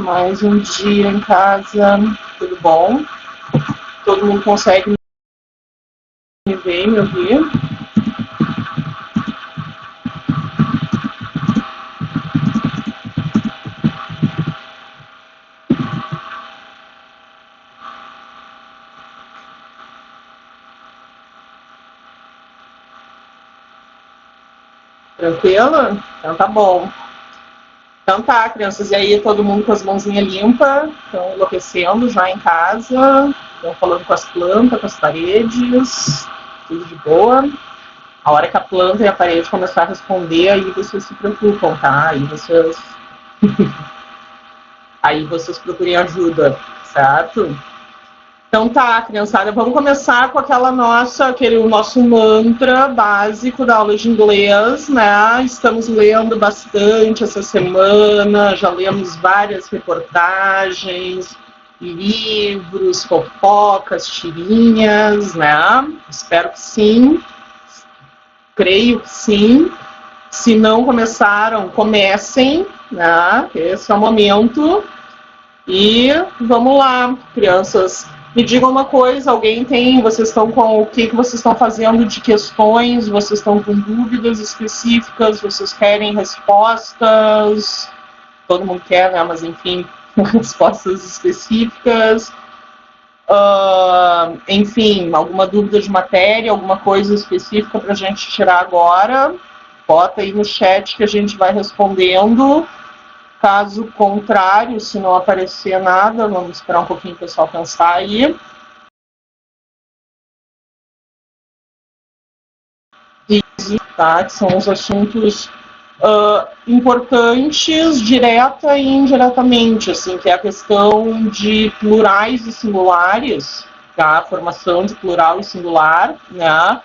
Mais um dia em casa, tudo bom? Todo mundo consegue me ver, me ouvir? Tranquilo? Então tá bom. Então tá, crianças, e aí todo mundo com as mãozinhas limpas, estão enlouquecendo já em casa, estão falando com as plantas, com as paredes, tudo de boa. A hora que a planta e a parede começar a responder, aí vocês se preocupam, tá? Aí vocês procurem ajuda, certo? Então tá, criançada, vamos começar com aquele nosso mantra básico da aula de inglês, né? Estamos lendo bastante essa semana, já lemos várias reportagens, livros, fofocas, tirinhas, né? Espero que sim, creio que sim. Se não começaram, comecem, né? Esse é o momento. E vamos lá, crianças. Me digam uma coisa, vocês estão com o que vocês estão fazendo de questões? Vocês estão com dúvidas específicas? Vocês querem respostas? Todo mundo quer, né? Mas enfim, respostas específicas. Enfim, alguma dúvida de matéria, alguma coisa específica para a gente tirar agora? Bota aí no chat que a gente vai respondendo. Caso contrário, se não aparecer nada, vamos esperar um pouquinho o pessoal pensar aí. Tá, que são os assuntos importantes, direta e indiretamente, assim, que é a questão de plurais e singulares, tá? A formação de plural e singular, né?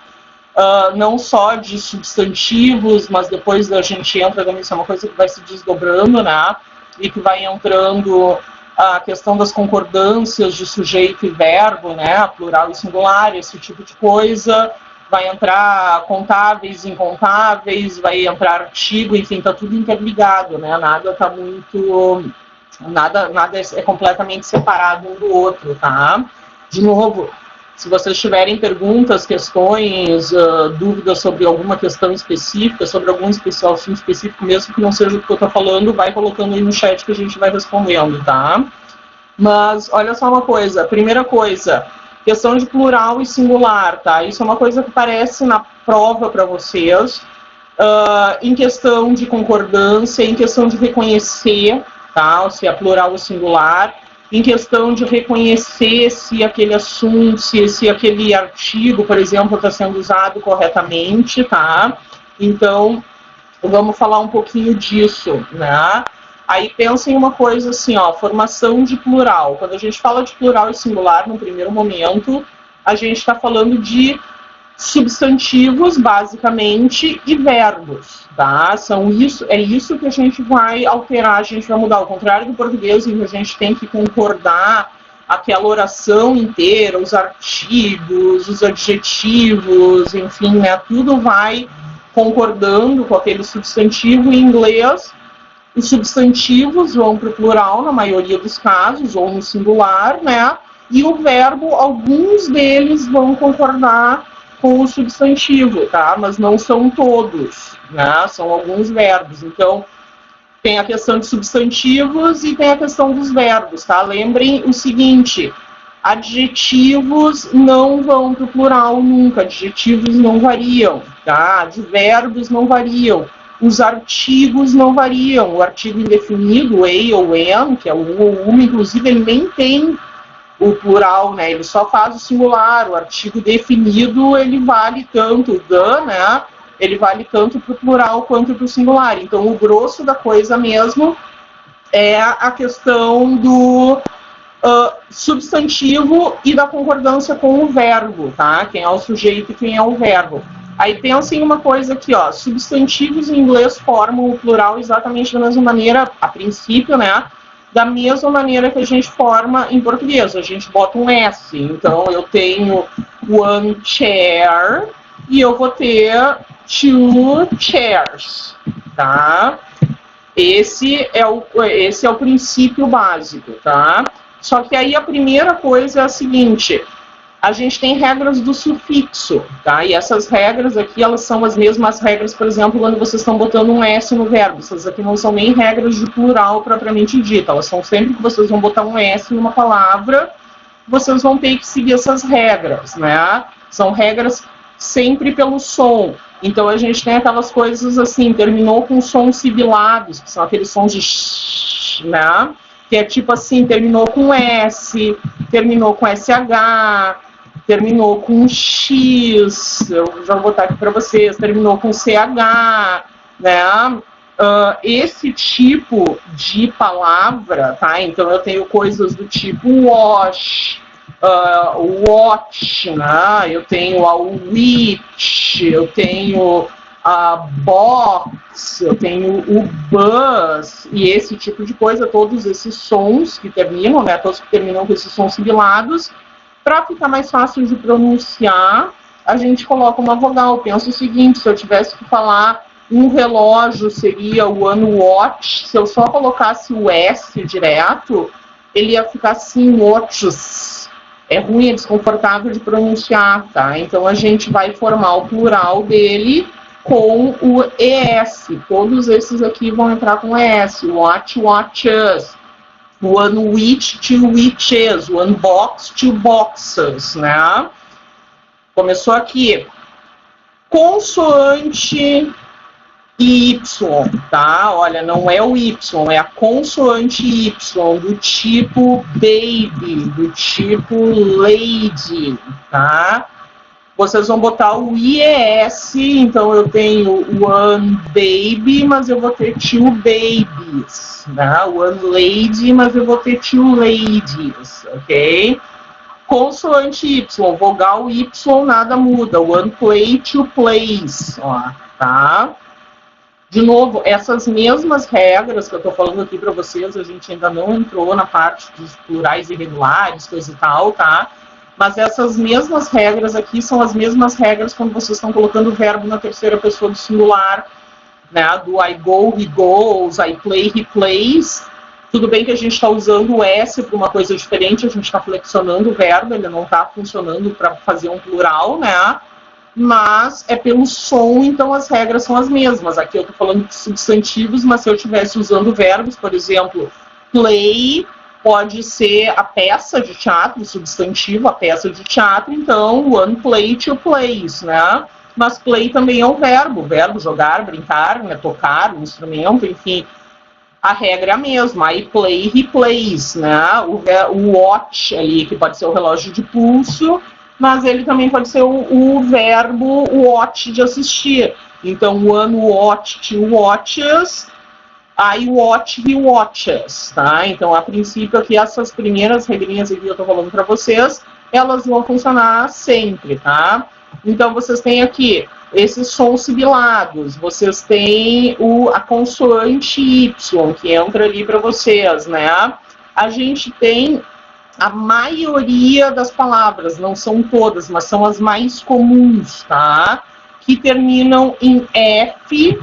Não só de substantivos, mas depois a gente entra também, isso é uma coisa que vai se desdobrando, né? E que vai entrando a questão das concordâncias de sujeito e verbo, né? Plural e singular, esse tipo de coisa. Vai entrar contáveis, incontáveis, vai entrar artigo, enfim, tá tudo interligado, né? Nada é completamente separado um do outro, tá? De novo, se vocês tiverem perguntas, questões, dúvidas sobre alguma questão específica, sobre algum assunto específico, mesmo que não seja o que eu estou falando, vai colocando aí no chat que a gente vai respondendo, tá? Mas, olha só uma coisa. Primeira coisa, questão de plural e singular, tá? Isso é uma coisa que aparece na prova para vocês, em questão de concordância, em questão de reconhecer, tá? Se é plural ou singular, em questão de reconhecer se aquele assunto, se aquele artigo, por exemplo, está sendo usado corretamente, tá? Então, vamos falar um pouquinho disso, né? Aí pensa em uma coisa assim, ó, formação de plural. Quando a gente fala de plural e singular, no primeiro momento, a gente está falando de substantivos, basicamente, e verbos, tá? É isso que a gente vai alterar, a gente vai mudar. Ao contrário do português, em que a gente tem que concordar aquela oração inteira, os artigos, os adjetivos, enfim, né? Tudo vai concordando com aquele substantivo. Em inglês, os substantivos vão para o plural, na maioria dos casos, ou no singular, né? E o verbo, alguns deles vão concordar com o substantivo, tá? Mas não são todos, né? São alguns verbos. Então, tem a questão de substantivos e tem a questão dos verbos, tá? Lembrem o seguinte, adjetivos não vão para o plural nunca, adjetivos não variam, tá? Advérbios não variam, os artigos não variam, o artigo indefinido, a ou an, que é o ou uma, inclusive ele nem tem o plural, né? Ele só faz o singular. O artigo definido, ele vale tanto, né? Ele vale tanto para o plural quanto para o singular. Então, o grosso da coisa mesmo é a questão do substantivo e da concordância com o verbo, tá? Quem é o sujeito e quem é o verbo. Aí pensa em uma coisa aqui, ó. Substantivos em inglês formam o plural exatamente da mesma maneira, a princípio, né? Da mesma maneira que a gente forma em português, a gente bota um S. Então, eu tenho one chair e eu vou ter two chairs, tá? Esse é o princípio básico, tá? Só que aí a primeira coisa é a seguinte: a gente tem regras do sufixo, tá? E essas regras aqui, elas são as mesmas regras, por exemplo, quando vocês estão botando um S no verbo. Essas aqui não são nem regras de plural propriamente dita. Elas são sempre que vocês vão botar um S numa palavra, vocês vão ter que seguir essas regras, né? São regras sempre pelo som. Então a gente tem aquelas coisas assim, terminou com sons sibilados, que são aqueles sons de sh, né? Que é tipo assim, terminou com S, terminou com SH, terminou com X, eu já vou botar aqui para vocês, terminou com CH, né? Esse tipo de palavra, tá? Então eu tenho coisas do tipo wash, watch, né? Eu tenho a witch, eu tenho a box, eu tenho o bus, e esse tipo de coisa, todos esses sons que terminam, né? Todos que terminam com esses sons sibilados. Para ficar mais fácil de pronunciar, a gente coloca uma vogal. Pensa o seguinte: se eu tivesse que falar um relógio, seria o one watch. Se eu só colocasse o S direto, ele ia ficar assim, watches. É ruim, é desconfortável de pronunciar, tá? Então a gente vai formar o plural dele com o ES. Todos esses aqui vão entrar com ES. Watch, watches. One witch, two witches. One box, two boxes, né? Começou aqui. Consoante Y, tá? Olha, não é o Y, é a consoante Y, do tipo baby, do tipo lady, tá? Vocês vão botar o IES, então eu tenho one baby, mas eu vou ter two babies, né? One lady, mas eu vou ter two ladies, ok? Consoante Y, vogal Y, nada muda. One play, two plays, ó, tá? De novo, essas mesmas regras que eu tô falando aqui para vocês, a gente ainda não entrou na parte dos plurais irregulares, coisa e tal, tá? Mas essas mesmas regras aqui são as mesmas regras quando vocês estão colocando o verbo na terceira pessoa do singular, né? Do I go, he goes, I play, he plays. Tudo bem que a gente está usando o S para uma coisa diferente, a gente está flexionando o verbo, ele não está funcionando para fazer um plural, né? Mas é pelo som, então as regras são as mesmas. Aqui eu estou falando de substantivos, mas se eu estivesse usando verbos, por exemplo, play pode ser a peça de teatro, o substantivo, a peça de teatro, então one play, two plays, né? Mas play também é um verbo jogar, brincar, né? Tocar um instrumento, enfim. A regra é a mesma, I play, he plays, né? O watch ali, que pode ser o relógio de pulso, mas ele também pode ser o verbo watch, de assistir. Então, one watch, two watches, I watch, he watches, tá? Então, a princípio aqui, essas primeiras regrinhas aqui que eu tô falando para vocês, elas vão funcionar sempre, tá? Então, vocês têm aqui esses sons sibilados, vocês têm a consoante Y, que entra ali para vocês, né? A gente tem a maioria das palavras, não são todas, mas são as mais comuns, tá? Que terminam em F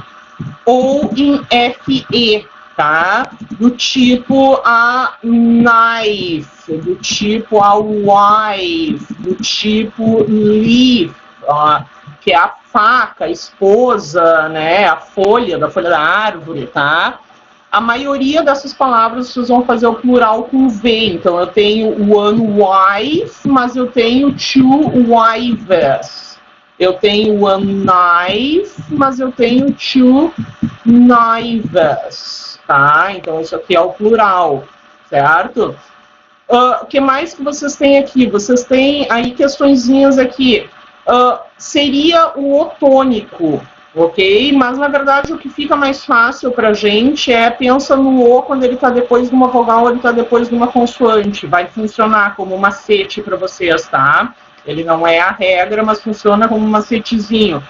ou em FE, tá? Do tipo a knife, do tipo a wife, do tipo leaf, ó, que é a faca, a esposa, né? A folha da árvore, tá? A maioria dessas palavras vocês vão fazer o plural com V. Então eu tenho one wife, mas eu tenho two wives. Eu tenho one knife, mas eu tenho two knives, tá? Então isso aqui é o plural, certo? O que mais que vocês têm aqui? Vocês têm aí questõezinhas aqui. Seria o otônico, ok? Mas na verdade o que fica mais fácil pra gente é pensa no O quando ele tá depois de uma vogal, ele tá depois de uma consoante. Vai funcionar como um macete para vocês, tá? Ele não é a regra, mas funciona como um macetezinho.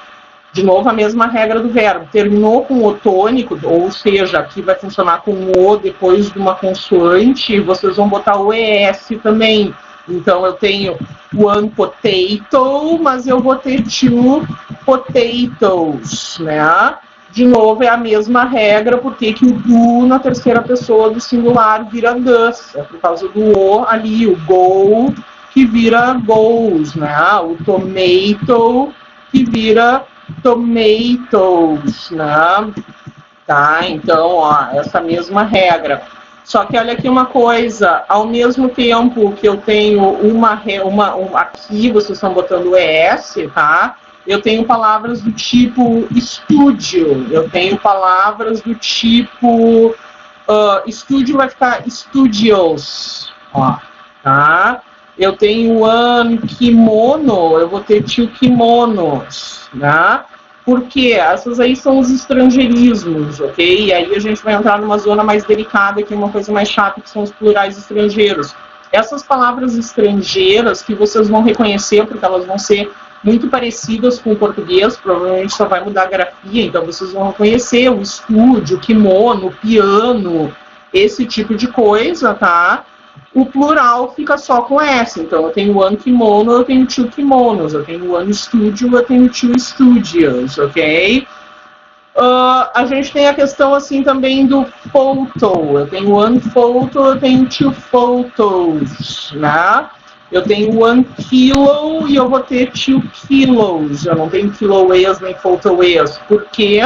De novo, a mesma regra do verbo. Terminou com o tônico, ou seja, aqui vai funcionar com o O depois de uma consoante, vocês vão botar o ES também. Então, eu tenho one potato, mas eu vou ter two potatoes, né? de novo, é a mesma regra, porque que o do na terceira pessoa do singular vira does. É por causa do o ali, o go, que vira goes, né? O tomato, que vira tomatoes, né? Tá? Então, ó, essa mesma regra. Só que olha aqui uma coisa, ao mesmo tempo que eu tenho aqui, vocês estão botando ES, tá? Eu tenho palavras do tipo estúdio, eu tenho palavras do tipo estúdio vai ficar studios, ó, tá? Eu tenho kimono, eu vou ter tio kimonos, né? Porque essas aí são os estrangeirismos, ok? E aí a gente vai entrar numa zona mais delicada, que é uma coisa mais chata, que são os plurais estrangeiros. Essas palavras estrangeiras que vocês vão reconhecer, porque elas vão ser muito parecidas com o português, provavelmente só vai mudar a grafia, então vocês vão reconhecer o estúdio, o kimono, o piano, esse tipo de coisa, tá? O plural fica só com S, então eu tenho one kimono, eu tenho two kimonos, eu tenho one studio, eu tenho two studios, ok? A gente tem a questão assim também do photo, eu tenho one photo, eu tenho two photos, né? Eu tenho one kilo e eu vou ter two kilos, eu não tenho kiloways nem photoways, por quê?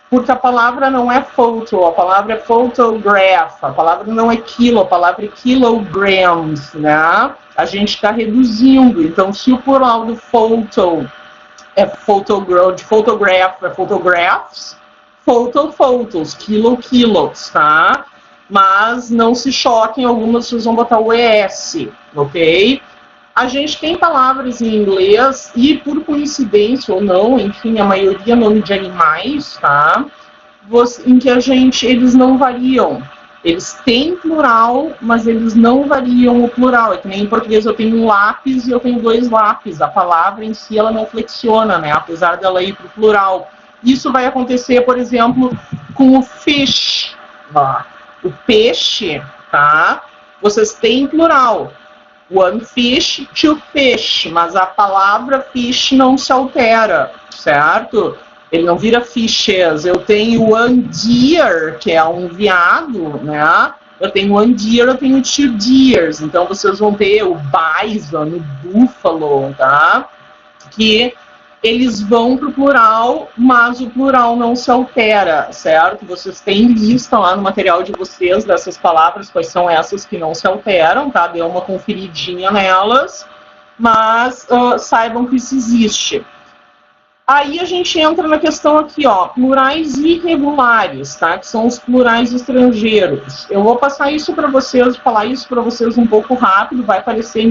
Porque a palavra não é photo, a palavra é photograph, a palavra não é quilo, a palavra é kilograms, né? A gente está reduzindo, então se o plural do photo é de photograph é photographs, photos, kilos, tá? Mas não se choquem, algumas vocês vão botar o ES, ok? A gente tem palavras em inglês, e por coincidência ou não, enfim, a maioria é nome de animais, tá? Em que eles não variam. Eles têm plural, mas eles não variam o plural. É que nem em português eu tenho um lápis e eu tenho dois lápis. A palavra em si, ela não flexiona, né? Apesar dela ir para o plural. Isso vai acontecer, por exemplo, com o fish. Ó, o peixe, tá? Vocês têm plural. One fish, two fish, mas a palavra fish não se altera, certo? Ele não vira fishes. Eu tenho one deer, que é um veado, né? Eu tenho one deer, eu tenho two deers. Então vocês vão ter o bison, o buffalo, tá? Que eles vão para o plural, mas o plural não se altera, certo? Vocês têm lista lá no material de vocês dessas palavras, quais são essas que não se alteram, tá? Dê uma conferidinha nelas, mas saibam que isso existe. Aí a gente entra na questão aqui, ó, plurais irregulares, tá? Que são os plurais estrangeiros. Eu vou passar isso para vocês, falar isso para vocês um pouco rápido, vai parecer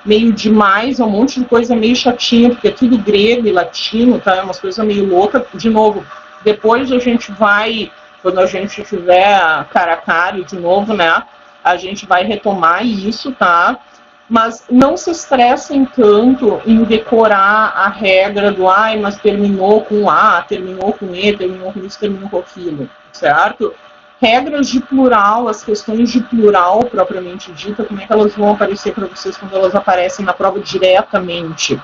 meio demais, é um monte de coisa meio chatinha, porque é tudo grego e latino, tá? É umas coisas meio loucas. De novo, depois a gente vai, quando a gente tiver cara a cara de novo, né? A gente vai retomar isso, tá? Mas não se estressem tanto em decorar a regra do mas terminou com A, terminou com E, terminou com isso, terminou com aquilo, certo? Regras de plural, as questões de plural propriamente dita, como é que elas vão aparecer para vocês quando elas aparecem na prova diretamente,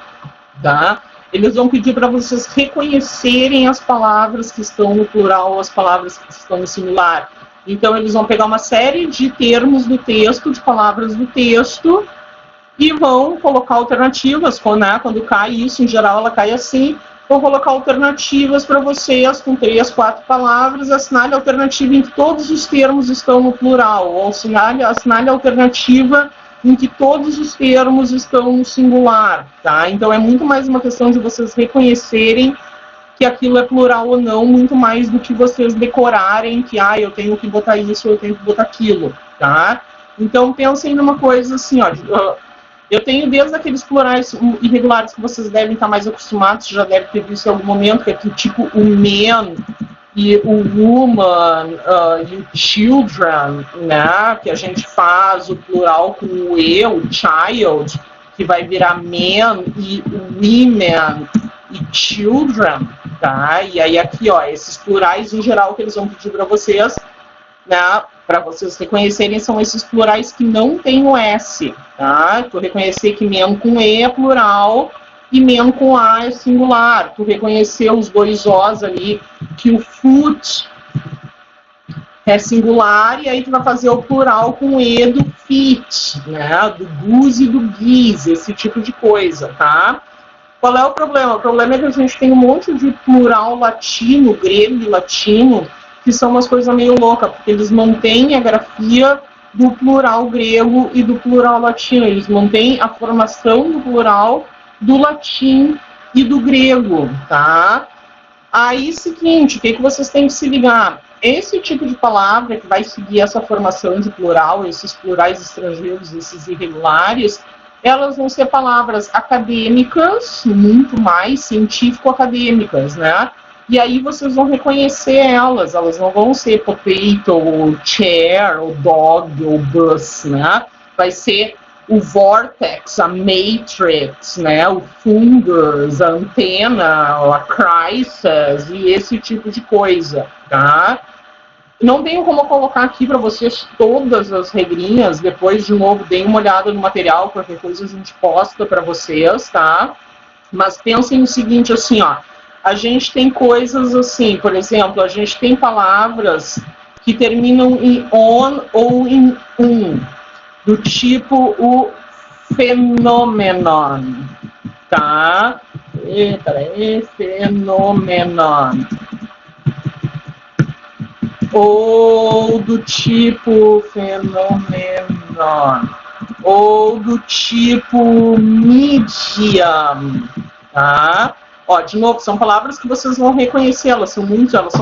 tá? Eles vão pedir para vocês reconhecerem as palavras que estão no plural, as palavras que estão no singular. Então, eles vão pegar uma série de termos do texto, de palavras do texto, e vão colocar alternativas, quando cai isso, em geral ela cai assim, vou colocar alternativas para vocês com 3, 4 palavras, assinale a alternativa em que todos os termos estão no plural, ou assinale a alternativa em que todos os termos estão no singular, tá? Então é muito mais uma questão de vocês reconhecerem que aquilo é plural ou não, muito mais do que vocês decorarem que, eu tenho que botar isso, eu tenho que botar aquilo, tá? Então pensem numa coisa assim, ó, eu tenho desde aqueles plurais irregulares que vocês devem estar mais acostumados, já devem ter visto em algum momento, que é tipo o man e o woman e o children, né? Que a gente faz o plural com o e, o child, que vai virar man e women e children, tá? E aí aqui, ó, esses plurais em geral que eles vão pedir para vocês, né? Para vocês reconhecerem, são esses plurais que não tem o S, tá? Por reconhecer que mesmo com E é plural, e men com A é singular. Tu reconheceu os dois Os ali, que o foot é singular, e aí tu vai fazer o plural com E do fit, né? Do goose e do geese, esse tipo de coisa, tá? Qual é o problema? O problema é que a gente tem um monte de plural latino, grego e latino, que são umas coisas meio loucas, porque eles mantêm a grafia do plural grego e do plural latino, eles mantêm a formação do plural do latim e do grego, tá? Aí, seguinte, o que vocês têm que se ligar? Esse tipo de palavra que vai seguir essa formação de plural, esses plurais estrangeiros, esses irregulares, elas vão ser palavras acadêmicas, muito mais científico-acadêmicas, né? E aí vocês vão reconhecer elas não vão ser potato, ou chair, ou dog, ou bus, né? Vai ser o vortex, a matrix, né? O fungus, a antena, a crisis e esse tipo de coisa, tá? Não tenho como colocar aqui para vocês todas as regrinhas, depois, de novo, deem uma olhada no material, qualquer coisa a gente posta para vocês, tá? Mas pensem no seguinte, assim, ó, a gente tem coisas assim, por exemplo, a gente tem palavras que terminam em on ou em do tipo o phenomenon, tá? Peraí, phenomenon. Ou do tipo phenomenon, ou do tipo medium, tá? Ó, de novo, são palavras que vocês vão reconhecer, elas são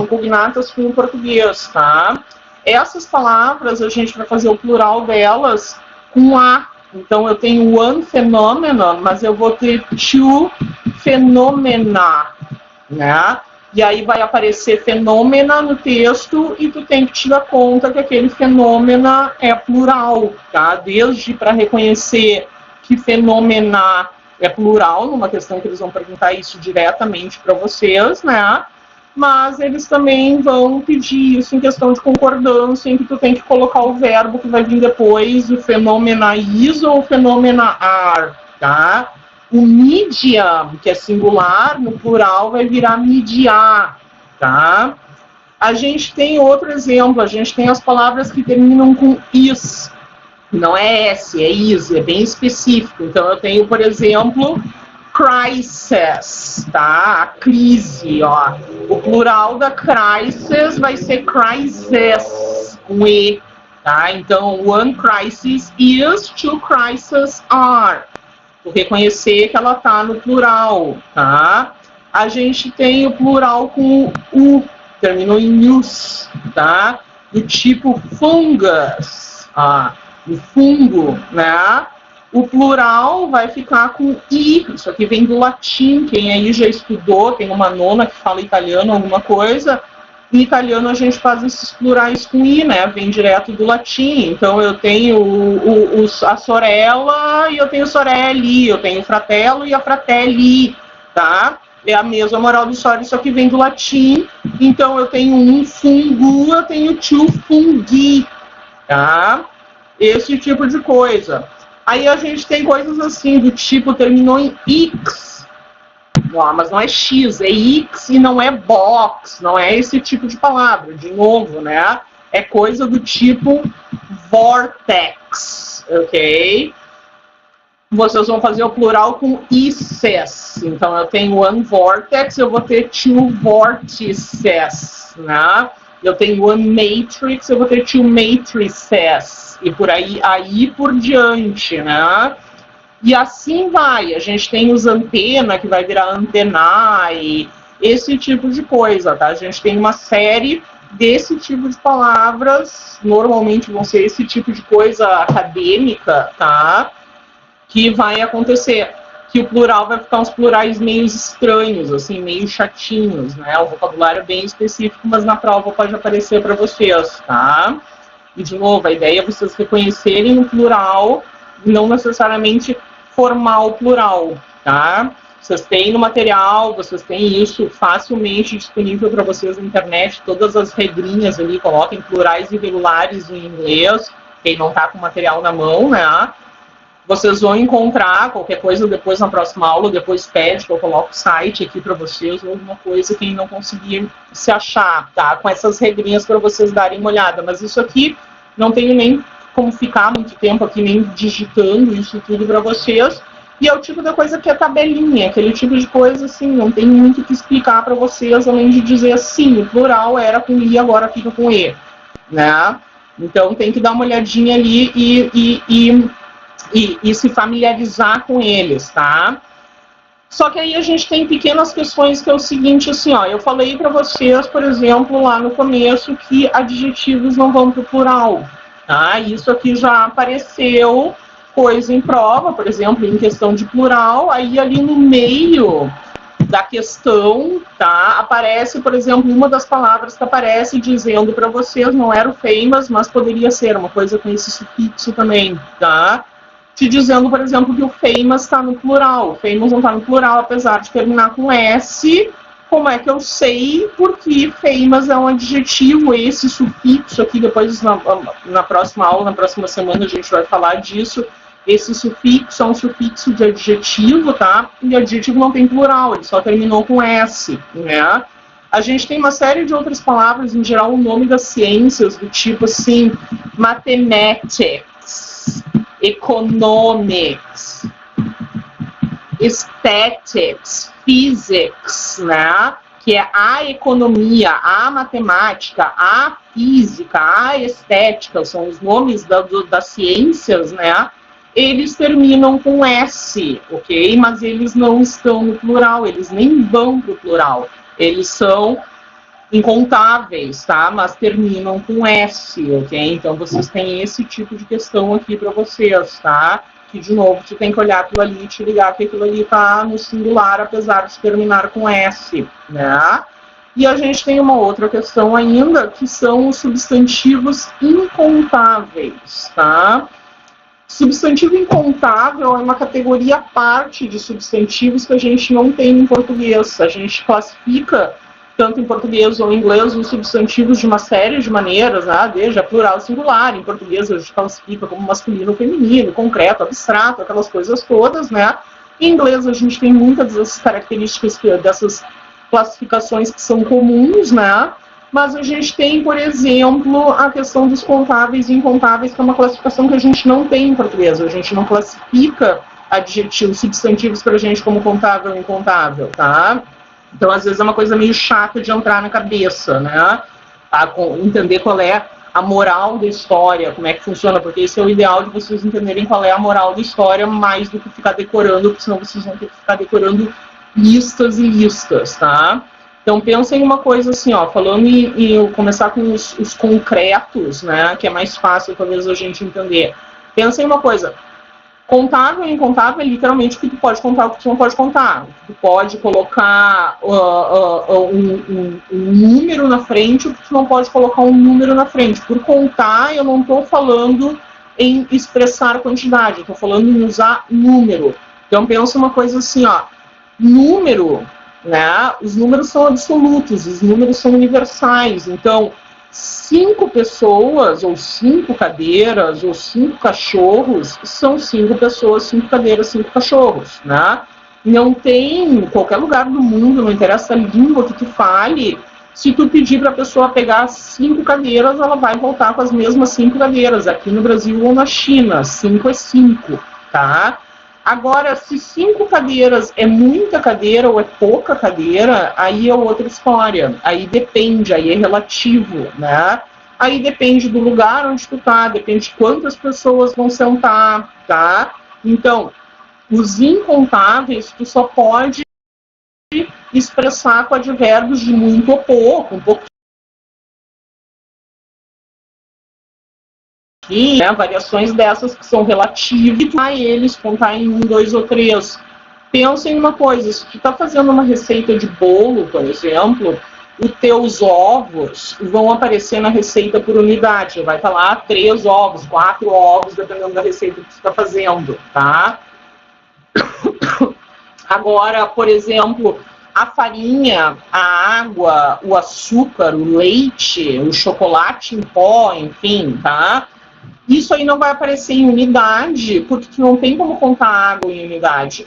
cognatas com o português, tá? Essas palavras, a gente vai fazer o plural delas com A. Então, eu tenho one phenomenon, mas eu vou ter two phenomena, né? E aí vai aparecer fenômena no texto e tu tem que te dar conta que aquele fenômena é plural, tá? Desde para reconhecer que fenômena é plural, numa questão que eles vão perguntar isso diretamente para vocês, né? Mas eles também vão pedir isso em questão de concordância, em que tu tem que colocar o verbo que vai vir depois, o fenômena is ou o fenômena are, tá? O medium, que é singular, no plural vai virar mediar, tá? A gente tem outro exemplo, a gente tem as palavras que terminam com is. Não é S, é is, é bem específico. Então, eu tenho, por exemplo, crisis, tá? A crise, ó. O plural da crisis vai ser crises, com E, tá? Então, one crisis is, two crises are. Vou reconhecer que ela está no plural, tá? A gente tem o plural com U, terminou em us, tá? Do tipo fungus, o fungo, né? O plural vai ficar com I, isso aqui vem do latim, quem aí já estudou, tem uma nona que fala italiano, alguma coisa. Em italiano a gente faz esses plurais com I, né? Vem direto do latim. Então eu tenho a sorella e eu tenho sorelli, eu tenho o fratello e a fratelli, tá? É a mesma moral do história, só que vem do latim. Então eu tenho um fungo, eu tenho two fungi, tá? Esse tipo de coisa. Aí a gente tem coisas assim, do tipo, terminou em X. Não, mas não é X, é X e não é box, não é esse tipo de palavra, de novo, né? É coisa do tipo vortex, ok? Vocês vão fazer o plural com ICES. Então, eu tenho one vortex, eu vou ter two vortices, né? Eu tenho one matrix, eu vou ter two matrices. E por aí por diante, né? E assim vai. A gente tem os antena, que vai virar antenae, esse tipo de coisa, tá? A gente tem uma série desse tipo de palavras, normalmente vão ser esse tipo de coisa acadêmica, tá? Que vai acontecer. Que o plural vai ficar uns plurais meio estranhos, assim, meio chatinhos, né? O vocabulário é bem específico, mas na prova pode aparecer para vocês, tá? E, de novo, a ideia é vocês reconhecerem o plural, não necessariamente formar o plural, tá? Vocês têm no material, vocês têm isso facilmente disponível para vocês na internet, todas as regrinhas ali, coloquem plurais irregulares em inglês, quem não tá com o material na mão, né? Vocês vão encontrar qualquer coisa depois na próxima aula, depois pede que eu coloque o site aqui para vocês, ou alguma coisa que não conseguir se achar, tá? Com essas regrinhas para vocês darem uma olhada. Mas isso aqui não tenho nem como ficar muito tempo aqui, nem digitando isso tudo para vocês. E é o tipo da coisa que é tabelinha, aquele tipo de coisa assim, não tem muito o que explicar para vocês, além de dizer assim, o plural era com I, agora fica com E, né? Então tem que dar uma olhadinha ali e se familiarizar com eles, tá? Só que aí a gente tem pequenas questões que é o seguinte, assim, ó, eu falei para vocês, por exemplo, lá no começo, que adjetivos não vão para o plural, tá? Isso aqui já apareceu coisa em prova, por exemplo, em questão de plural, aí ali no meio da questão, tá? Aparece, por exemplo, uma das palavras que aparece dizendo para vocês, não era o famous, mas poderia ser uma coisa com esse sufixo também, tá? Te dizendo, por exemplo, que o famous está no plural. O famous não está no plural, apesar de terminar com S. Como é que eu sei? Porque famous é um adjetivo, esse sufixo aqui, depois na próxima aula, na próxima semana, a gente vai falar disso. Esse sufixo é um sufixo de adjetivo, tá? E adjetivo não tem plural, ele só terminou com S, né? A gente tem uma série de outras palavras, em geral, o nome das ciências, do tipo assim, mathematics, economics, aesthetics, physics, né? Que é a economia, a matemática, a física, a estética, são os nomes das ciências, né? Eles terminam com S, ok? Mas eles não estão no plural, eles nem vão para o plural. Eles são incontáveis, tá? Mas terminam com S, ok? Então, vocês têm esse tipo de questão aqui para vocês, tá? Que, de novo, tu tem que olhar aquilo ali e te ligar que aquilo ali tá no singular, apesar de terminar com S, né? E a gente tem uma outra questão ainda, que são os substantivos incontáveis, tá? Substantivo incontável é uma categoria à parte de substantivos que a gente não tem em português. A gente classifica, tanto em português ou em inglês, os substantivos de uma série de maneiras, né? Desde a plural singular. Em português a gente classifica como masculino, feminino, concreto, abstrato, aquelas coisas todas, né? Em inglês a gente tem muitas dessas características, dessas classificações que são comuns, né? Mas a gente tem, por exemplo, a questão dos contáveis e incontáveis, que é uma classificação que a gente não tem em português. A gente não classifica adjetivos, substantivos para a gente como contável e incontável, tá? Então, às vezes, é uma coisa meio chata de entrar na cabeça, né? Entender qual é a moral da história, como é que funciona, porque esse é o ideal de vocês entenderem qual é a moral da história, mais do que ficar decorando, porque senão vocês vão ter que ficar decorando listas e listas, tá? Então, pensa em uma coisa assim, ó, falando em começar com os concretos, né, que é mais fácil, talvez, a gente entender. Pensa em uma coisa, contável e incontável é literalmente o que tu pode contar, o que tu não pode contar. Tu pode colocar um número na frente, o que tu não pode colocar um número na frente. Por contar, eu não estou falando em expressar quantidade, eu estou falando em usar número. Então, pensa uma coisa assim, ó, número... Né? Os números são absolutos, os números são universais. Então, 5 pessoas, ou 5 cadeiras, ou 5 cachorros, são 5 pessoas, 5 cadeiras, 5 cachorros. Né? Não tem, em qualquer lugar do mundo, não interessa a língua que tu fale, se tu pedir para a pessoa pegar 5 cadeiras, ela vai voltar com as mesmas 5 cadeiras, aqui no Brasil ou na China. 5 é 5, tá? Agora, se 5 cadeiras é muita cadeira ou é pouca cadeira, aí é outra história. Aí depende, aí é relativo, né? Aí depende do lugar onde tu tá, depende de quantas pessoas vão sentar, tá? Então, os incontáveis, tu só pode expressar com advérbios de muito ou pouco, um pouco. E, né, variações dessas que são relativas a eles, contar em 1, 2 ou 3. Pensa em uma coisa, se tu está fazendo uma receita de bolo, por exemplo, os teus ovos vão aparecer na receita por unidade. Vai estar lá 3 ovos, 4 ovos, dependendo da receita que tu está fazendo, tá? Agora, por exemplo, a farinha, a água, o açúcar, o leite, o chocolate em pó, enfim, tá? Isso aí não vai aparecer em unidade, porque tu não tem como contar água em unidade.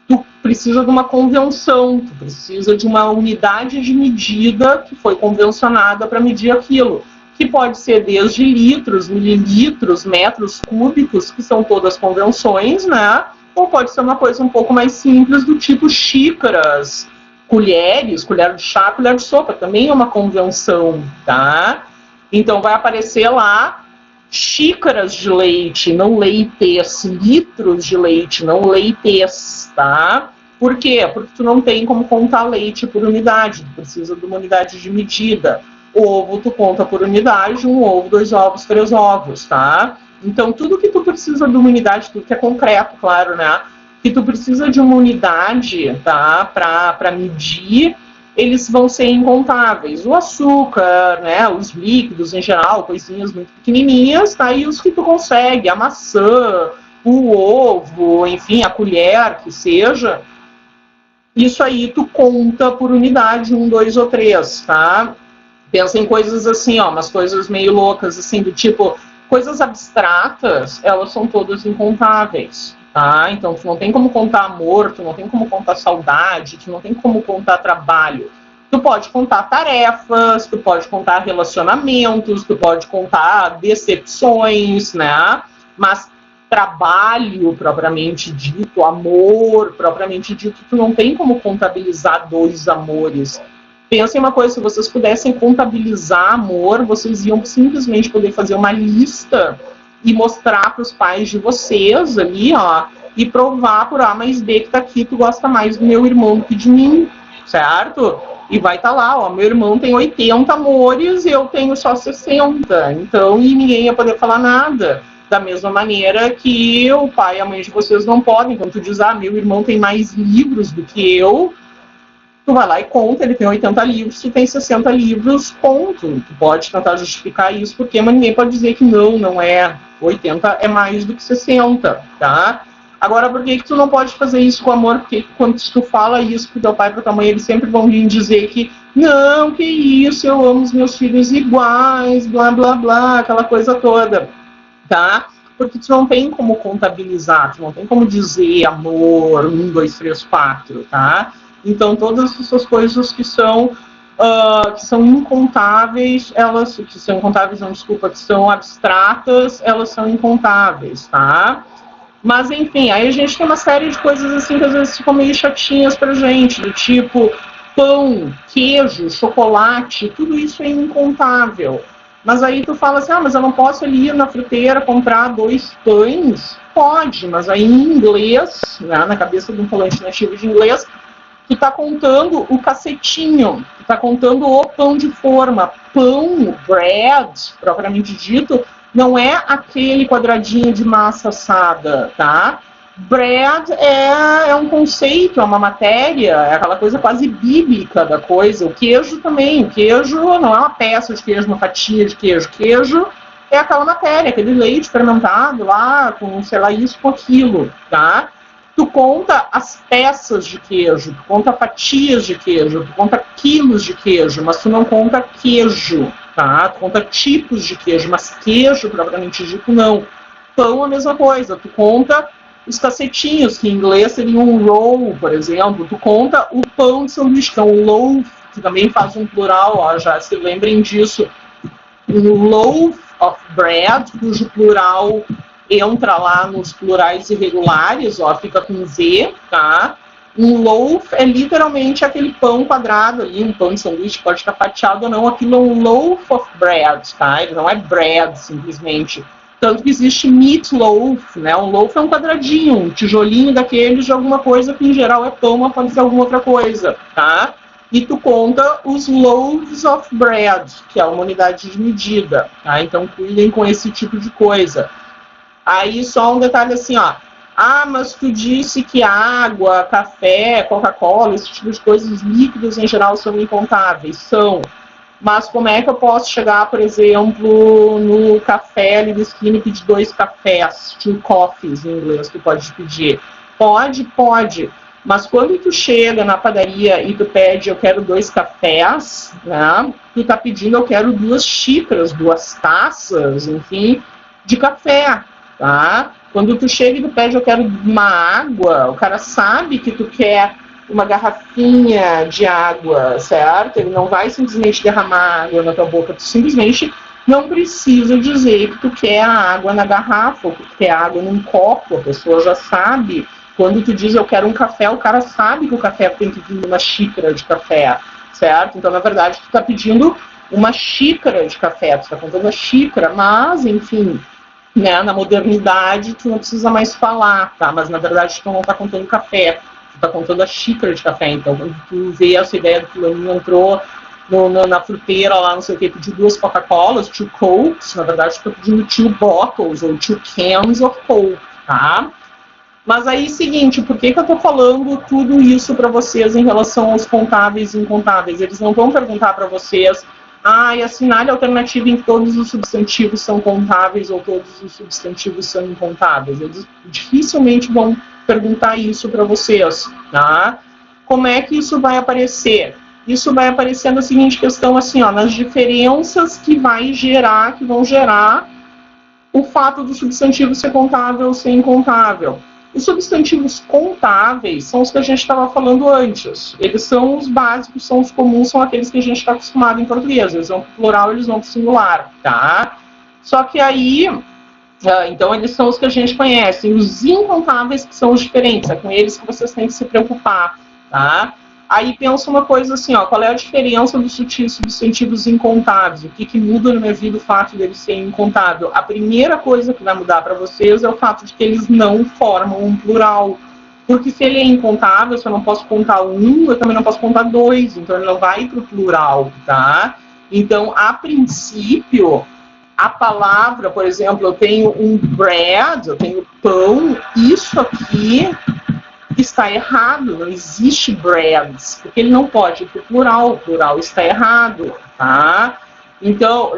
Tu precisa de uma convenção, tu precisa de uma unidade de medida que foi convencionada para medir aquilo, que pode ser desde litros, mililitros, metros cúbicos, que são todas convenções, né? Ou pode ser uma coisa um pouco mais simples, do tipo xícaras, colheres, colher de chá, colher de sopa, também é uma convenção, tá? Então vai aparecer lá xícaras de leite, não leites, litros de leite, não leites, tá? Por quê? Porque tu não tem como contar leite por unidade, tu precisa de uma unidade de medida. Ovo tu conta por unidade, 1 ovo, 2 ovos, 3 ovos, tá? Então tudo que tu precisa de uma unidade, tudo que é concreto, claro, né? Que tu precisa de uma unidade, tá? Para medir, eles vão ser incontáveis. O açúcar, né, os líquidos em geral, coisinhas muito pequenininhas, tá? E os que tu consegue, a maçã, o ovo, enfim, a colher, que seja, isso aí tu conta por unidade, 1, 2 ou 3, tá? Pensa em coisas assim, ó, umas coisas meio loucas, assim, do tipo, coisas abstratas, elas são todas incontáveis, tá? Então, tu não tem como contar amor, tu não tem como contar saudade, tu não tem como contar trabalho. Tu pode contar tarefas, tu pode contar relacionamentos, tu pode contar decepções, né? Mas trabalho propriamente dito, amor propriamente dito, tu não tem como contabilizar 2 amores. Pensa em uma coisa, se vocês pudessem contabilizar amor, vocês iam simplesmente poder fazer uma lista e mostrar para os pais de vocês ali, ó, e provar por A mais B que tá aqui, tu gosta mais do meu irmão do que de mim, certo? E vai estar lá, ó, meu irmão tem 80 amores e eu tenho só 60, então, e ninguém ia poder falar nada. Da mesma maneira que o pai e a mãe de vocês não podem, quando tu diz, ah, meu irmão tem mais livros do que eu, tu vai lá e conta, ele tem 80 livros, tu tem 60 livros, ponto. Tu pode tentar justificar isso, porque mas ninguém pode dizer que não é. 80 é mais do que 60, tá? Agora, por que tu não pode fazer isso com amor? Porque quando tu fala isso pro teu pai e pra tua mãe, eles sempre vão vir dizer que não, que isso, eu amo os meus filhos iguais, blá, blá, blá, aquela coisa toda, tá? Porque tu não tem como contabilizar, tu não tem como dizer amor, 1, 2, 3, 4, tá? Então, todas essas coisas que são incontáveis, elas, que são incontáveis, não, desculpa, que são abstratas, elas são incontáveis, tá? Mas, enfim, aí a gente tem uma série de coisas assim que às vezes ficam meio chatinhas pra gente, do tipo pão, queijo, chocolate, tudo isso é incontável. Mas aí tu fala assim, ah, mas eu não posso ali ir na fruteira comprar 2 pães? Pode, mas aí em inglês, né, na cabeça de um falante nativo de inglês, tu tá contando o cacetinho, tu tá contando o pão de forma. Pão, bread, propriamente dito, não é aquele quadradinho de massa assada, tá? Bread é um conceito, é uma matéria, é aquela coisa quase bíblica da coisa. O queijo também, o queijo não é uma peça de queijo, uma fatia de queijo. Queijo é aquela matéria, aquele leite fermentado lá, com sei lá isso, com aquilo, tá? Tu conta as peças de queijo, tu conta fatias de queijo, tu conta quilos de queijo, mas tu não conta queijo, tá? Tu conta tipos de queijo, mas queijo, propriamente dito, não. Pão, a mesma coisa, tu conta os cacetinhos, que em inglês seria um roll, por exemplo, tu conta o pão de sanduíche, que é um loaf, que também faz um plural, ó, já se lembrem disso, um loaf of bread, cujo plural entra lá nos plurais irregulares, ó, fica com Z, tá? Um loaf é literalmente aquele pão quadrado ali, um pão de sanduíche, pode estar fatiado ou não, aquilo é um loaf of bread, tá? Ele não é bread, simplesmente. Tanto que existe meatloaf, né? Um loaf é um quadradinho, um tijolinho daqueles de alguma coisa que em geral é pão, mas pode ser alguma outra coisa, tá? E tu conta os loaves of bread, que é uma unidade de medida, tá? Então cuidem com esse tipo de coisa. Aí só um detalhe assim, ó. Ah, mas tu disse que água, café, Coca-Cola, esse tipo de coisas, líquidos em geral são incontáveis. São. Mas como é que eu posso chegar, por exemplo, no café ali do esquina e pedir 2 cafés, 2 coffees em inglês, tu pode pedir? Pode, pode. Mas quando tu chega na padaria e tu pede, eu quero 2 cafés, né? Tu tá pedindo, eu quero 2 xícaras, 2 taças, enfim. de café, tá? Quando tu chega e tu pede, eu quero uma água, o cara sabe que tu quer uma garrafinha de água, certo? Ele não vai simplesmente derramar água na tua boca, tu simplesmente não precisa dizer que tu quer a água na garrafa, ou que tu quer água num copo, a pessoa já sabe. Quando tu diz eu quero um café, o cara sabe que o café tem que vir numa xícara de café, certo? Então, na verdade, tu tá pedindo uma xícara de café, tu tá contando a xícara, mas, enfim, né, na modernidade tu não precisa mais falar, tá? Mas, na verdade, tu não tá contando café, tu tá contando a xícara de café. Então, quando tu vê essa ideia do fulaninho entrou na fruteira lá, não sei o que, pediu 2 Coca-Colas, 2 Cokes, na verdade, tu tá pedindo 2 bottles ou 2 cans of Coke, tá? Mas aí, seguinte, por que eu tô falando tudo isso para vocês em relação aos contáveis e incontáveis? Eles não vão perguntar para vocês, e assinale a alternativa em que todos os substantivos são contáveis ou todos os substantivos são incontáveis. Eles dificilmente vão perguntar isso para vocês, tá? Como é que isso vai aparecer? Isso vai aparecer na seguinte questão, assim, ó, nas diferenças que vão gerar o fato do substantivo ser contável ou ser incontável. Os substantivos contáveis são os que a gente estava falando antes. Eles são os básicos, são os comuns, são aqueles que a gente está acostumado em português. Eles vão para o plural, eles vão para o singular, tá? Só que aí, então eles são os que a gente conhece. Os incontáveis que são os diferentes, é com eles que vocês têm que se preocupar, tá? Aí pensa uma coisa assim, ó, qual é a diferença dos substantivos incontáveis? O que muda na minha vida o fato deles serem incontáveis? A primeira coisa que vai mudar para vocês é o fato de que eles não formam um plural. Porque se ele é incontável, se eu não posso contar 1, eu também não posso contar 2, então ele não vai para o plural, tá? Então, a princípio, a palavra, por exemplo, eu tenho um bread, eu tenho pão, isso aqui está errado, não existe breads, porque ele não pode ir para o plural está errado, tá? Então,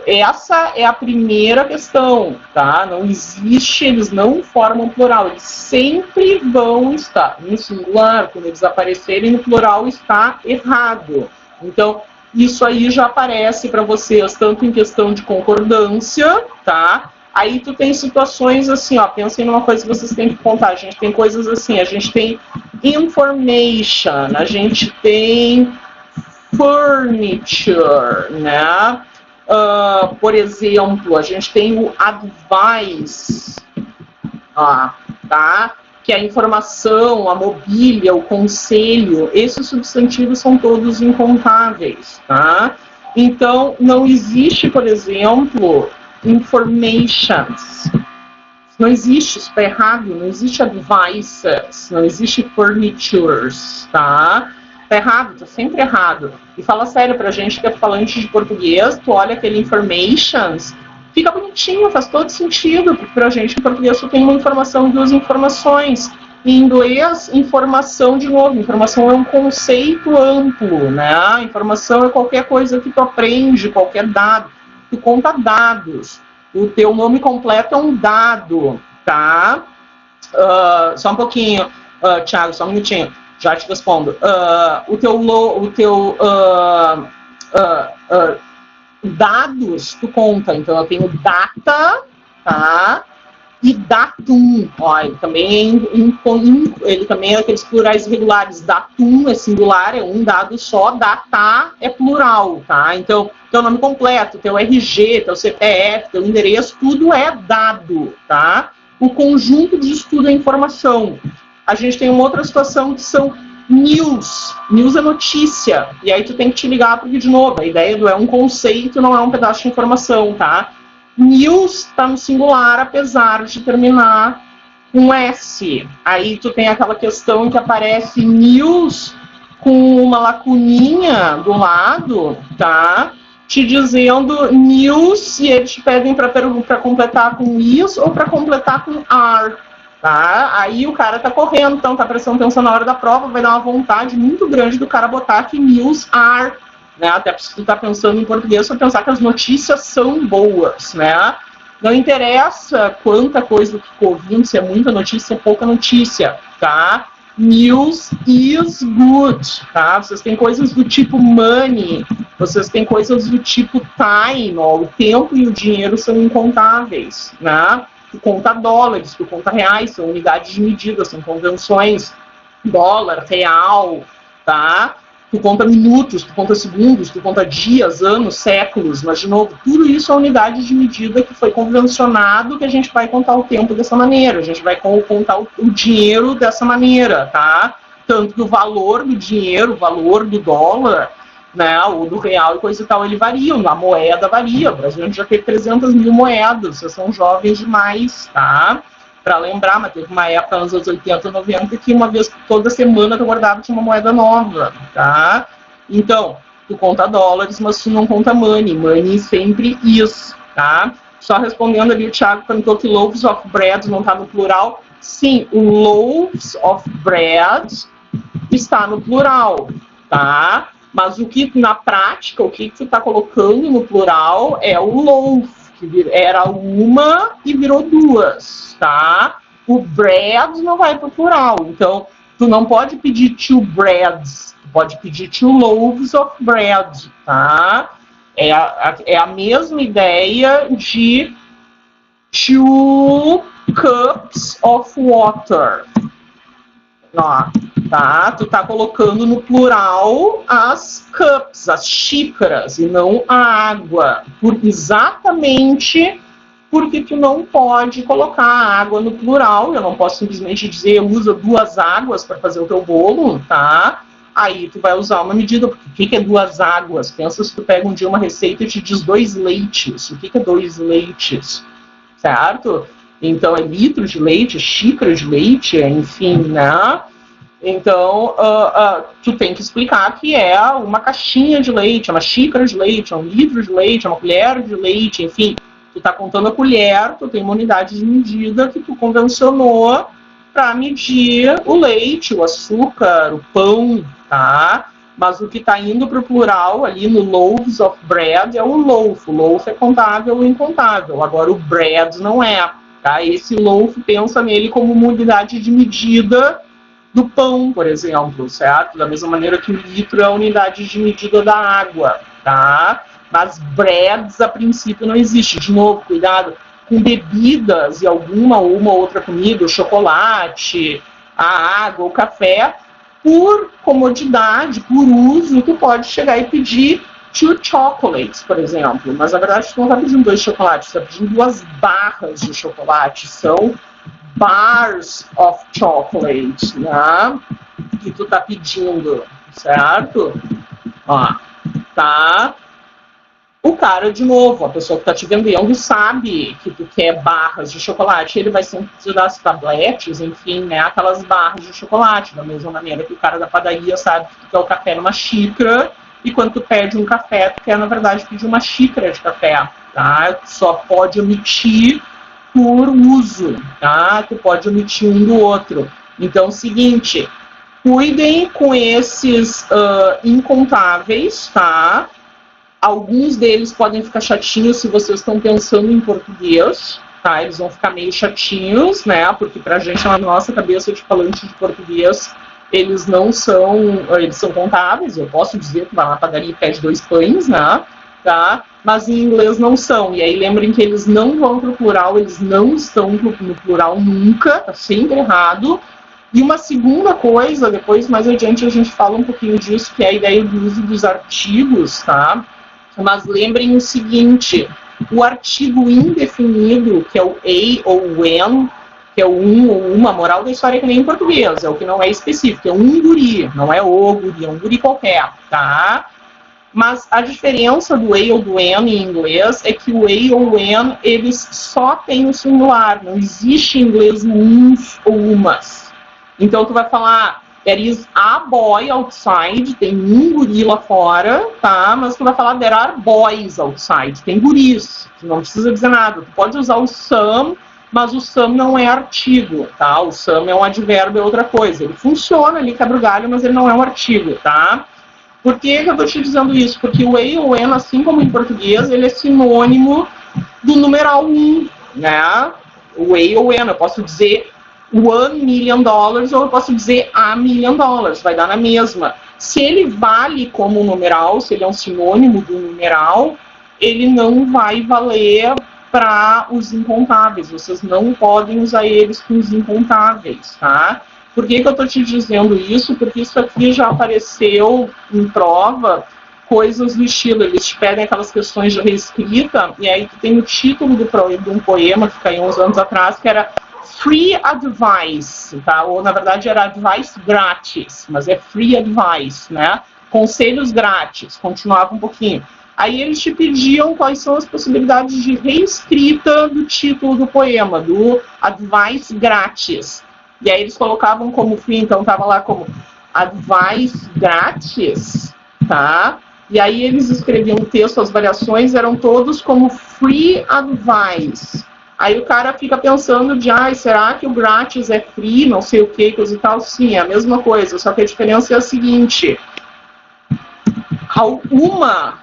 essa é a primeira questão, tá? Não existe, eles não formam plural, eles sempre vão estar no singular, quando eles aparecerem no plural está errado. Então, isso aí já aparece para vocês, tanto em questão de concordância, tá? Aí tu tem situações assim, ó, pensem numa coisa que vocês têm que contar. A gente tem coisas assim, a gente tem information, a gente tem furniture, né? Por exemplo, a gente tem o advice, tá? Que é a informação, a mobília, o conselho. Esses substantivos são todos incontáveis, tá? Então, não existe, por exemplo, informations. Não existe, isso está errado. Não existe advices, não existe furnitures, tá? Tá errado, tá sempre errado. E fala sério pra gente que é falante de português, tu olha aquele informations, fica bonitinho, faz todo sentido, porque pra gente em português só tem uma informação e 2 informações. Em inglês, informação, de novo, informação é um conceito amplo, né? Informação é qualquer coisa que tu aprende, qualquer dado. Tu conta dados. O teu nome completo é um dado, tá? Só um pouquinho, Thiago, só um minutinho. Já te respondo. Dados, tu conta. Então, eu tenho data, tá? E datum. Ó, ele também é aqueles plurais regulares. Datum é singular, é um dado só. Data é plural, tá? Então, teu nome completo, teu RG, teu CPF, teu endereço, tudo é dado, tá? O conjunto disso tudo é informação. A gente tem uma outra situação que são news. News é notícia. E aí tu tem que te ligar, porque, de novo, a ideia é um conceito, não é um pedaço de informação, tá? News está no singular, apesar de terminar com S. Aí tu tem aquela questão em que aparece news com uma lacuninha do lado, tá? Te dizendo news, e eles te pedem para completar com is ou para completar com are. Tá? Aí o cara tá correndo, então tá prestando atenção na hora da prova, vai dar uma vontade muito grande do cara botar que news are, né? Até se tu tá pensando em português, só pensar que as notícias são boas, né? Não interessa quanta coisa tu ficou ouvindo, se é muita notícia, se é pouca notícia, tá? News is good, tá? Vocês têm coisas do tipo money, vocês têm coisas do tipo time, ó, o tempo e o dinheiro são incontáveis, né? Tu conta dólares, tu conta reais, são unidades de medida, são convenções, dólar, real, tá? Tu conta minutos, tu conta segundos, tu conta dias, anos, séculos, mas de novo, tudo isso é unidade de medida que foi convencionado, que a gente vai contar o tempo dessa maneira, a gente vai contar o dinheiro dessa maneira, tá? Tanto que o valor do dinheiro, o valor do dólar, né, ou do real e coisa e tal, ele varia, a moeda varia. O Brasil já teve 300 mil moedas, vocês são jovens demais, tá? Para lembrar, mas teve uma época nos anos 80, 90 que uma vez toda semana que eu guardava tinha uma moeda nova, tá? Então, tu conta dólares, mas tu não conta money. Money sempre is, tá? Só respondendo ali, o Thiago perguntou que loaves of bread não tá no plural. Sim, o loaves of bread está no plural, tá? Mas o que, na prática, o que tu está colocando no plural é o loaf, que era uma e virou duas, tá? O bread não vai para o plural, então tu não pode pedir two breads, tu pode pedir two loaves of bread, tá? É a mesma ideia de two cups of water. Ó, tá? Tu tá colocando no plural as cups, as xícaras, e não a água. Exatamente porque tu não pode colocar a água no plural. Eu não posso simplesmente dizer usa duas águas para fazer o teu bolo, tá? Aí tu vai usar uma medida. O que é duas águas? Pensa se tu pega um dia uma receita e te diz 2 leites. O que é 2 leites? Certo? Então, é litros de leite, xícaras de leite, enfim, né? Então, tu tem que explicar que é uma caixinha de leite, é uma xícara de leite, é um litro de leite, é uma colher de leite, enfim. Tu tá contando a colher, tu tem uma unidade de medida que tu convencionou para medir o leite, o açúcar, o pão, tá? Mas o que está indo para o plural ali no loaves of bread é o loaf. O loaf é contável ou incontável. Agora, o bread não é. Tá? Esse loaf, pensa nele como uma unidade de medida do pão, por exemplo, certo? Da mesma maneira que o litro é a unidade de medida da água, tá? Mas breads, a princípio, não existe. De novo, cuidado com bebidas e alguma ou uma outra comida, o chocolate, a água, o café, por comodidade, por uso, tu pode chegar e pedir 2 chocolates, por exemplo, mas na verdade tu não está pedindo 2 chocolates, tu está pedindo 2 barras de chocolate, são bars of chocolate, né? Que tu está pedindo, certo? Ó, tá? O cara, de novo, a pessoa que está te vendendo sabe que tu quer barras de chocolate, ele vai sempre te dar as tabletes, enfim, né? Aquelas barras de chocolate, da mesma maneira que o cara da padaria sabe que tu quer o café numa xícara. E quando tu pede um café, tu quer, na verdade, pedir uma xícara de café, tá? Tu só pode omitir por uso, tá? Tu pode omitir um do outro. Então, seguinte, cuidem com esses incontáveis, tá? Alguns deles podem ficar chatinhos se vocês estão pensando em português, tá? Eles vão ficar meio chatinhos, né? Porque pra gente, na nossa cabeça de falante de português, eles não são, eles são contáveis. Eu posso dizer que vai na padaria e pede 2 pães, né? Tá? Mas em inglês não são. E aí lembrem que eles não vão para o plural, eles não estão no plural nunca, tá sempre errado. E uma segunda coisa, depois mais adiante a gente fala um pouquinho disso, que é a ideia do uso dos artigos, tá? Mas lembrem o seguinte, o artigo indefinido, que é o a ou when, que é o um ou uma, moral da história é que nem em português, é o que não é específico, é um guri, não é o guri, é um guri qualquer, tá? Mas a diferença do a ou do when em inglês é que o a ou when, eles só têm o singular, não existe em inglês uns ou umas. Então tu vai falar, there is a boy outside, tem um guri lá fora, tá? Mas tu vai falar, there are boys outside, tem guris, tu não precisa dizer nada, tu pode usar o some, mas o some não é artigo, tá? O some é um advérbio, é outra coisa. Ele funciona ali, quebra o galho, mas ele não é um artigo, tá? Por que eu tô te dizendo isso? Porque o a ou when, assim como em português, ele é sinônimo do numeral 1, né? O a ou when, eu posso dizer $1 million, ou eu posso dizer $1 million, vai dar na mesma. Se ele vale como numeral, se ele é um sinônimo do numeral, ele não vai valer para os incontáveis. Vocês não podem usar eles com os incontáveis, tá? Por que eu estou te dizendo isso? Porque isso aqui já apareceu em prova, coisas do estilo, eles te pedem aquelas questões de reescrita, e aí tu tem o título de um poema que caiu uns anos atrás, que era Free Advice, tá? Ou, na verdade, era advice grátis, mas é free advice, né? Conselhos grátis, continuava um pouquinho. Aí eles te pediam quais são as possibilidades de reescrita do título do poema, do advice grátis. E aí eles colocavam como free, então tava lá como advice grátis, tá? E aí eles escreviam o texto, as variações eram todos como free advice. Aí o cara fica pensando de, será que o grátis é free, não sei o que, coisa e tal? Sim, é a mesma coisa, só que a diferença é a seguinte. Uma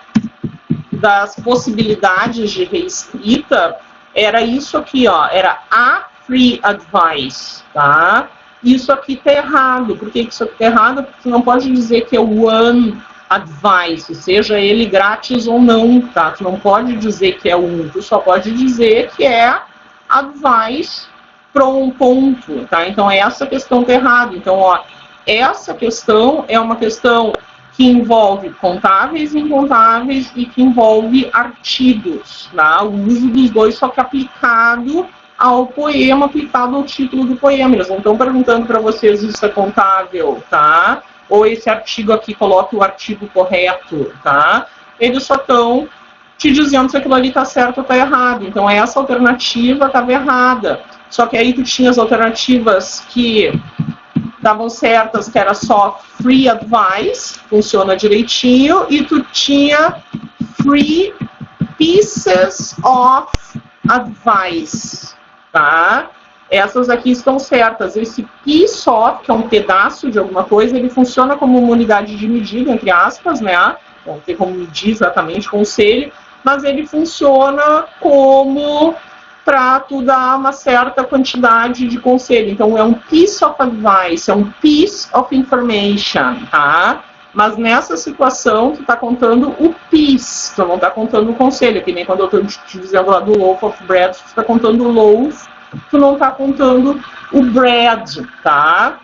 das possibilidades de reescrita era isso aqui, ó, era a free advice, tá? Isso aqui tá errado. Por que isso aqui tá errado? Porque tu não pode dizer que é one advice, seja ele grátis ou não, tá? Tu não pode dizer que é um, tu só pode dizer que é advice para um ponto, tá? Então, essa questão tá errada. Então, ó, essa questão é uma questão que envolve contáveis e incontáveis e que envolve artigos, tá? O uso dos dois, só que aplicado ao poema, aplicado ao título do poema. Eles não estão perguntando para vocês se isso é contável, tá? Ou esse artigo aqui, coloque o artigo correto, tá? Eles só estão te dizendo se aquilo ali está certo ou está errado. Então, essa alternativa estava errada. Só que aí tu tinha as alternativas que estavam certas, que era só free advice, funciona direitinho, e tu tinha free pieces of advice, tá? Essas aqui estão certas. Esse piece of, que é um pedaço de alguma coisa, ele funciona como uma unidade de medida, entre aspas, né? Não tem como medir exatamente conselho, mas ele funciona como para tu dar uma certa quantidade de conselho. Então, é um piece of advice, é um piece of information, tá? Mas nessa situação, tu tá contando o piece, tu não tá contando o conselho, que nem quando eu tô te dizendo lá do loaf of bread, tu tá contando o loaf, tu não tá contando o bread, tá?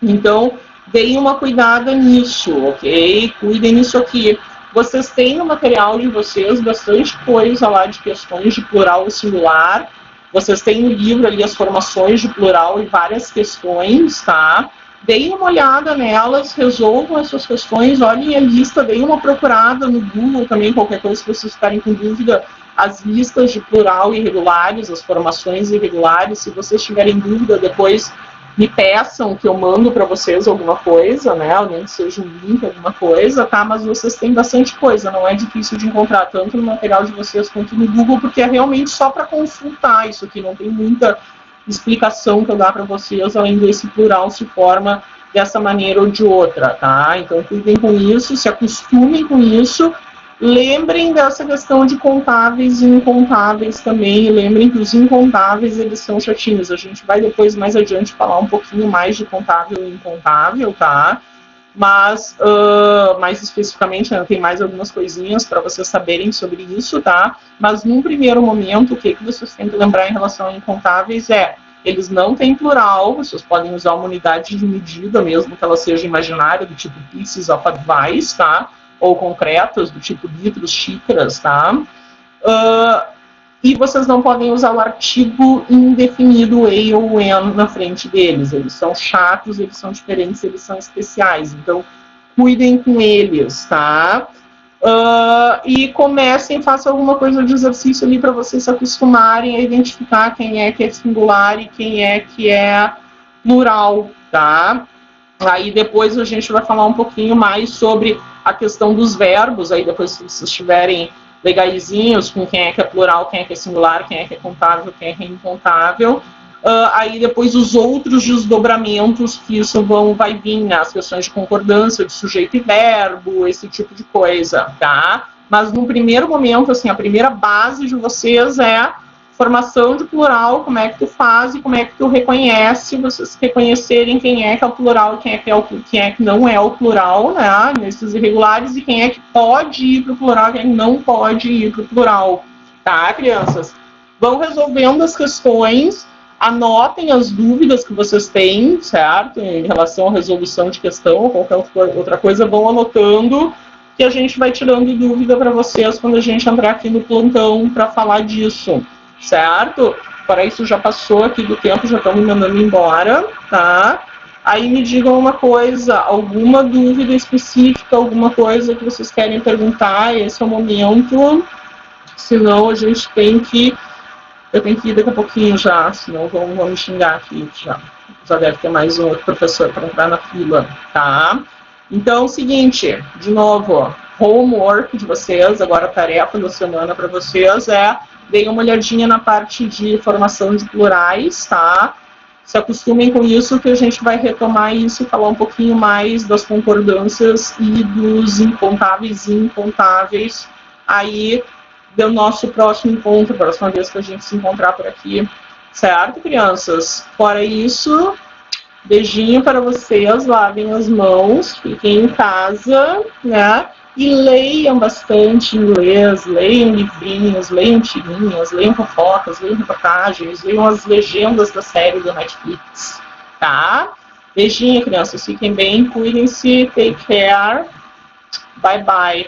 Então, deem uma cuidada nisso, ok? Cuidem nisso aqui. Vocês têm no material de vocês bastante coisa lá de questões de plural e singular. Vocês têm no livro ali as formações de plural e várias questões, tá? Deem uma olhada nelas, resolvam essas questões, olhem a lista, deem uma procurada no Google também, qualquer coisa que vocês ficarem com dúvida, as listas de plural irregulares, as formações irregulares. Se vocês tiverem dúvida, depois me peçam que eu mando para vocês alguma coisa, né? Nem que seja um link, alguma coisa, tá? Mas vocês têm bastante coisa, não é difícil de encontrar, tanto no material de vocês quanto no Google, porque é realmente só para consultar isso aqui, não tem muita explicação que eu dar para vocês, além desse plural se forma dessa maneira ou de outra, tá? Então, cuidem com isso, se acostumem com isso. Lembrem dessa questão de contáveis e incontáveis também, e lembrem que os incontáveis, eles são chatinhos. A gente vai depois, mais adiante, falar um pouquinho mais de contável e incontável, tá? Mas, mais especificamente, né, tem mais algumas coisinhas para vocês saberem sobre isso, tá? Mas, num primeiro momento, o que vocês têm que lembrar em relação a incontáveis é, eles não têm plural, vocês podem usar uma unidade de medida, mesmo que ela seja imaginária, do tipo pieces of advice, tá? Ou concretas, do tipo litros, xícaras, tá? E vocês não podem usar o artigo indefinido a ou en na frente deles. Eles são chatos, eles são diferentes, eles são especiais. Então, cuidem com eles, tá? E comecem, façam alguma coisa de exercício ali para vocês se acostumarem a identificar quem é que é singular e quem é que é plural, tá? Aí depois a gente vai falar um pouquinho mais sobre a questão dos verbos, aí depois se vocês estiverem legaizinhos com quem é que é plural, quem é que é singular, quem é que é contável, quem é que é incontável. Aí depois os outros desdobramentos que isso vai vir, né? As questões de concordância, de sujeito e verbo, esse tipo de coisa, tá? Mas no primeiro momento, assim, a primeira base de vocês é Formação de plural, como é que tu faz e como é que tu reconhece, vocês reconhecerem quem é que é o plural e quem é que não é o plural, né, nesses irregulares, e quem é que pode ir para o plural e quem não pode ir para o plural, tá, crianças? Vão resolvendo as questões, anotem as dúvidas que vocês têm, certo, em relação à resolução de questão ou qualquer outra coisa, vão anotando, que a gente vai tirando dúvida para vocês quando a gente entrar aqui no plantão para falar disso. Certo? Para isso já passou aqui do tempo, já estão me mandando embora, tá? Aí me digam uma coisa, alguma dúvida específica, alguma coisa que vocês querem perguntar, esse é o momento. Senão a gente tem que... Eu tenho que ir daqui a pouquinho já, senão vão me xingar aqui já. Já deve ter mais um outro professor para entrar na fila, tá? Então, é o seguinte, de novo, homework de vocês, agora a tarefa da semana para vocês é... Deem uma olhadinha na parte de formação de plurais, tá? Se acostumem com isso, que a gente vai retomar isso e falar um pouquinho mais das concordâncias e dos incontáveis e incontáveis aí do nosso próximo encontro, a próxima vez que a gente se encontrar por aqui. Certo, crianças? Fora isso, beijinho para vocês, lavem as mãos, fiquem em casa, né? E leiam bastante inglês, leiam livrinhos, leiam tirinhas, leiam fofocas, leiam reportagens, leiam as legendas da série do Netflix, tá? Beijinho, crianças. Fiquem bem, cuidem-se, take care. Bye, bye.